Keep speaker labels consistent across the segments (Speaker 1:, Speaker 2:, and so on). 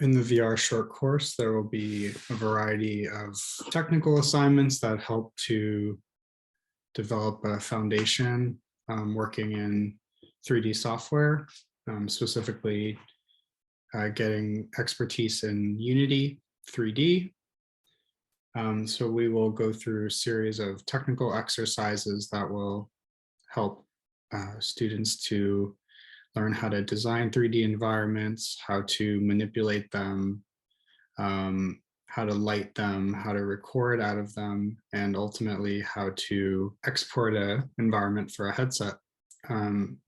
Speaker 1: In the VR short course, there will be a variety of technical assignments that help to develop a foundation working in 3D software, specifically getting expertise in Unity 3D. So we will go through a series of technical exercises that will help students to learn how to design 3D environments, how to manipulate them, how to light them, how to record out of them, and ultimately how to export an environment for a headset.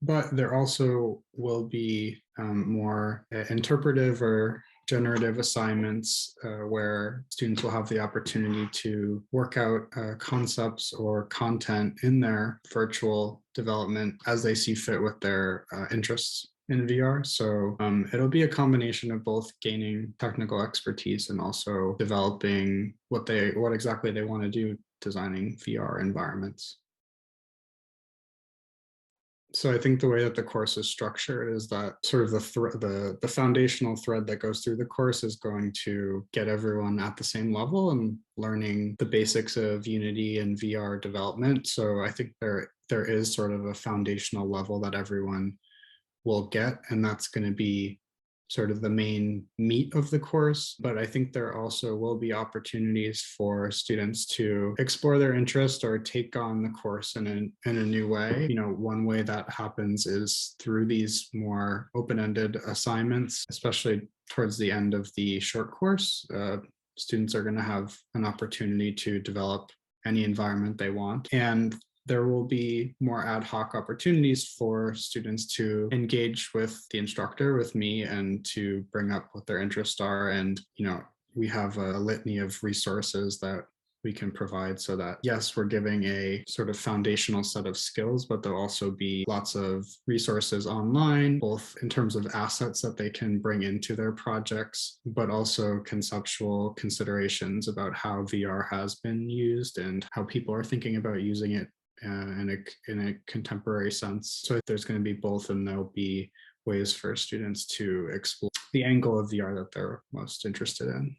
Speaker 1: But there also will be more interpretive or generative assignments where students will have the opportunity to work out concepts or content in their virtual development as they see fit with their interests in VR. So it'll be a combination of both gaining technical expertise and also developing what exactly they want to do designing VR environments. So I think the way that the course is structured is that sort of the foundational thread that goes through the course is going to get everyone at the same level and learning the basics of Unity and VR development. So I think there is sort of a foundational level that everyone will get, and that's going to be sort of the main meat of the course. But I think there also will be opportunities for students to explore their interest or take on the course in a new way. You know, one way that happens is through these more open-ended assignments, especially towards the end of the short course. Students are going to have an opportunity to develop any environment they want. And there will be more ad hoc opportunities for students to engage with the instructor, with me, and to bring up what their interests are. And, you know, we have a litany of resources that we can provide so that, yes, we're giving a sort of foundational set of skills, but there'll also be lots of resources online, both in terms of assets that they can bring into their projects, but also conceptual considerations about how VR has been used and how people are thinking about using it in a contemporary sense. So there's going to be both, and there'll be ways for students to explore the angle of VR that they're most interested in.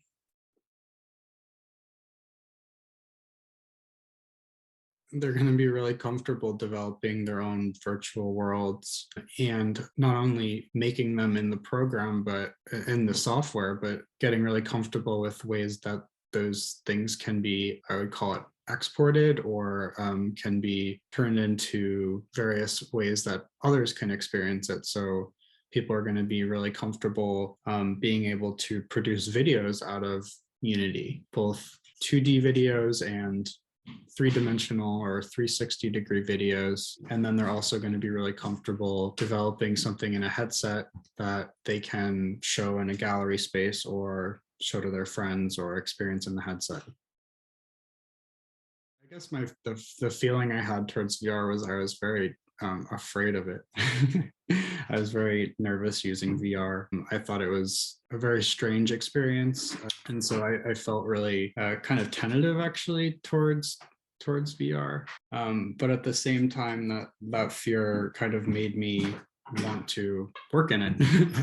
Speaker 1: They're going to be really comfortable developing their own virtual worlds, and not only making them in the program, but in the software, but getting really comfortable with ways that those things can be, I would call it, exported, or can be turned into various ways that others can experience it. So people are going to be really comfortable being able to produce videos out of Unity, both 2D videos and three-dimensional or 360-degree videos. And then they're also going to be really comfortable developing something in a headset that they can show in a gallery space or show to their friends or experience in the headset. I guess the feeling I had towards VR was I was very afraid of it. I was very nervous using VR. I thought it was a very strange experience. And so I felt really kind of tentative actually towards VR. But at the same time, that fear kind of made me want to work in it.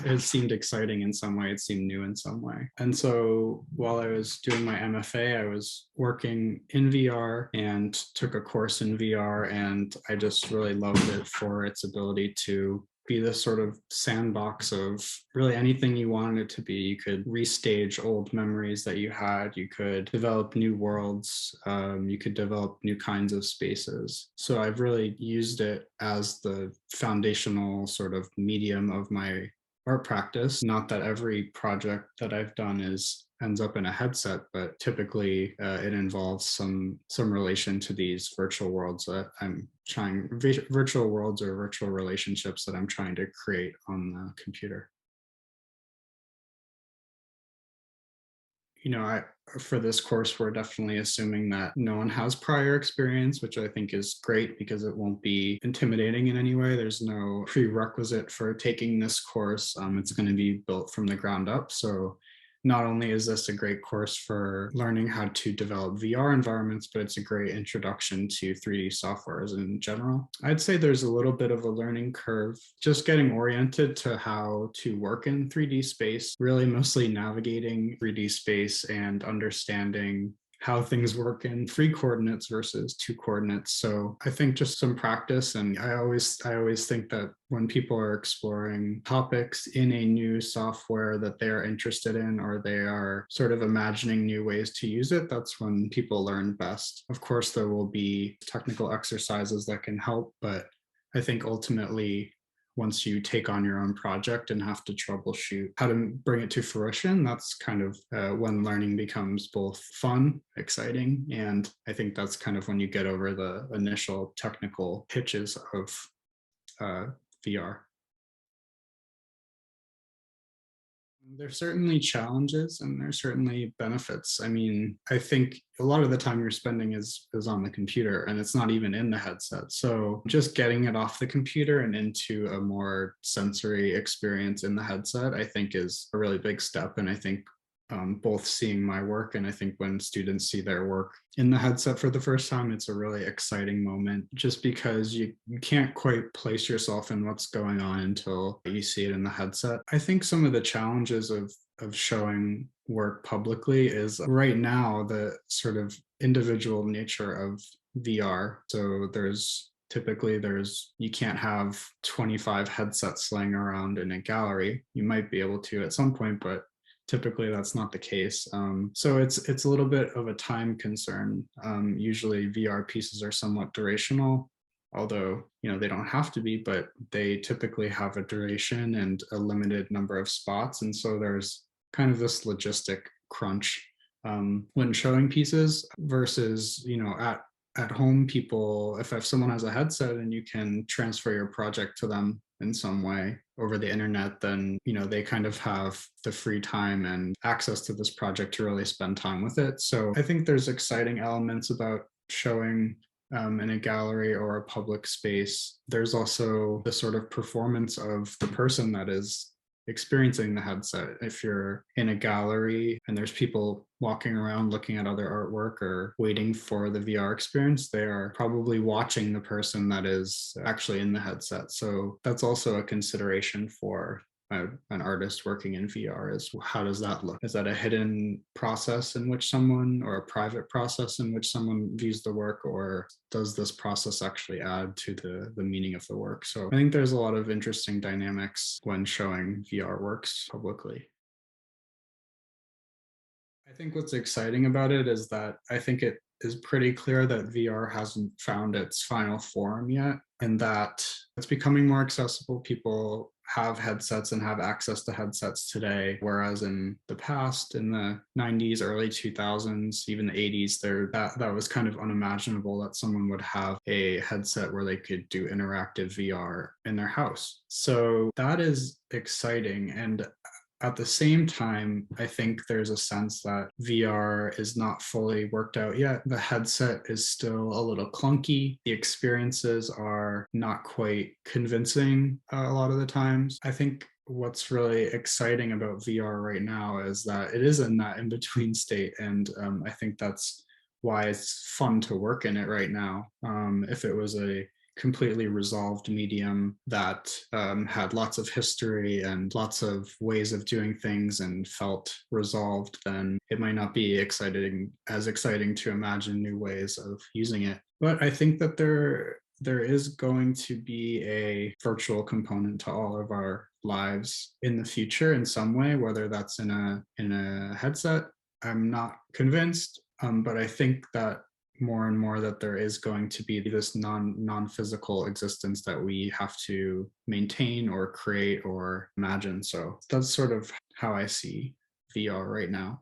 Speaker 1: It seemed exciting in some way. It seemed new in some way. And so while I was doing my MFA, I was working in VR and took a course in VR. And I just really loved it for its ability to be this sort of sandbox of really anything you wanted it to be. You could restage old memories that you had. You could develop new worlds. You could develop new kinds of spaces. So I've really used it as the foundational sort of medium of my art practice. Not that every project that I've done ends up in a headset, but typically it involves some relation to these virtual worlds that I'm trying, virtual worlds or virtual relationships that I'm trying to create on the computer. You know, for this course, we're definitely assuming that no one has prior experience, which I think is great because it won't be intimidating in any way. There's no prerequisite for taking this course. It's going to be built from the ground up. So not only is this a great course for learning how to develop VR environments, but it's a great introduction to 3D softwares in general. I'd say there's a little bit of a learning curve, just getting oriented to how to work in 3D space, really mostly navigating 3D space and understanding how things work in 3 coordinates versus 2 coordinates. So I think just some practice. And I always think that when people are exploring topics in a new software that they are interested in, or they are sort of imagining new ways to use it, that's when people learn best. Of course, there will be technical exercises that can help, but I think ultimately, once you take on your own project and have to troubleshoot how to bring it to fruition, that's kind of when learning becomes both fun, exciting, and I think that's kind of when you get over the initial technical hitches of VR. There's certainly challenges and there's certainly benefits. I mean, I think a lot of the time you're spending is on the computer and it's not even in the headset. So just getting it off the computer and into a more sensory experience in the headset, I think is a really big step. And I think both seeing my work and I think when students see their work in the headset for the first time, it's a really exciting moment just because you can't quite place yourself in what's going on until you see it in the headset. I think some of the challenges of showing work publicly is right now the sort of individual nature of VR. So there's you can't have 25 headsets laying around in a gallery. You might be able to at some point, but typically that's not the case. So it's a little bit of a time concern. Usually VR pieces are somewhat durational, although they don't have to be, but they typically have a duration and a limited number of spots. And so there's kind of this logistic crunch when showing pieces versus at home. People, if someone has a headset and you can transfer your project to them in some way over the internet, then they kind of have the free time and access to this project to really spend time with it. So I think there's exciting elements about showing in a gallery or a public space. There's also the sort of performance of the person that is experiencing the headset. If you're in a gallery and there's people walking around looking at other artwork or waiting for the VR experience, they are probably watching the person that is actually in the headset. So that's also a consideration for an artist working in VR, is how does that look? Is that a hidden process in which someone, or a private process in which someone views the work, or does this process actually add to the meaning of the work? So I think there's a lot of interesting dynamics when showing VR works publicly. I think what's exciting about it is that I think it is pretty clear that VR hasn't found its final form yet, and that it's becoming more accessible. People have headsets and have access to headsets today, whereas in the past, in the 90s, early 2000s, even the 80s, that was kind of unimaginable that someone would have a headset where they could do interactive VR in their house. So that is exciting. And at the same time, I think there's a sense that VR is not fully worked out yet. The headset is still a little clunky. The experiences are not quite convincing a lot of the times. I think what's really exciting about VR right now is that it is in that in-between state. And I think that's why it's fun to work in it right now. If it was a completely resolved medium that had lots of history and lots of ways of doing things and felt resolved, then it might not be as exciting to imagine new ways of using it. But I think that there is going to be a virtual component to all of our lives in the future in some way, whether that's in a headset. I'm not convinced, but I think that more and more that there is going to be this non-physical existence that we have to maintain or create or imagine. So that's sort of how I see VR right now.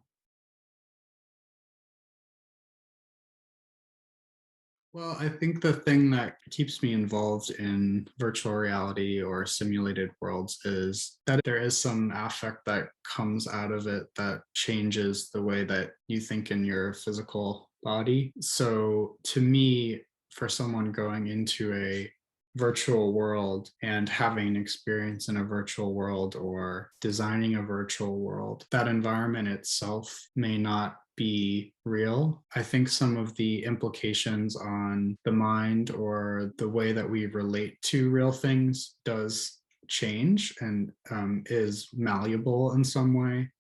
Speaker 1: Well, I think the thing that keeps me involved in virtual reality or simulated worlds is that there is some affect that comes out of it that changes the way that you think in your physical body. So to me, for someone going into a virtual world and having an experience in a virtual world or designing a virtual world, that environment itself may not be real. I think some of the implications on the mind or the way that we relate to real things does change and is malleable in some way.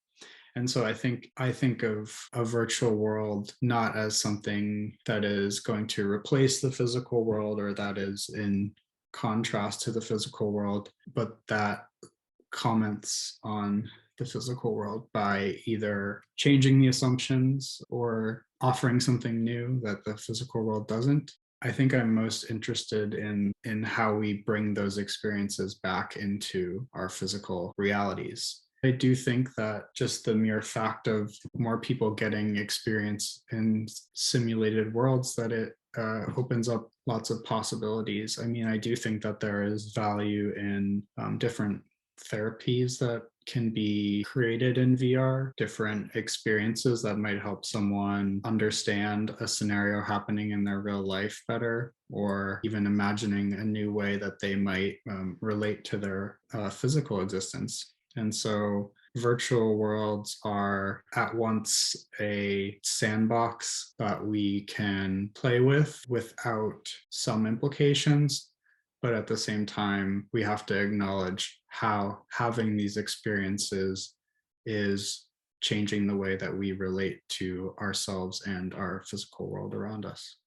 Speaker 1: And so I think of a virtual world not as something that is going to replace the physical world or that is in contrast to the physical world, but that comments on the physical world by either changing the assumptions or offering something new that the physical world doesn't. I think I'm most interested in how we bring those experiences back into our physical realities. I do think that just the mere fact of more people getting experience in simulated worlds, that it opens up lots of possibilities. I mean, I do think that there is value in different therapies that can be created in VR, different experiences that might help someone understand a scenario happening in their real life better, or even imagining a new way that they might relate to their physical existence. And so virtual worlds are at once a sandbox that we can play with without some implications, but at the same time, we have to acknowledge how having these experiences is changing the way that we relate to ourselves and our physical world around us.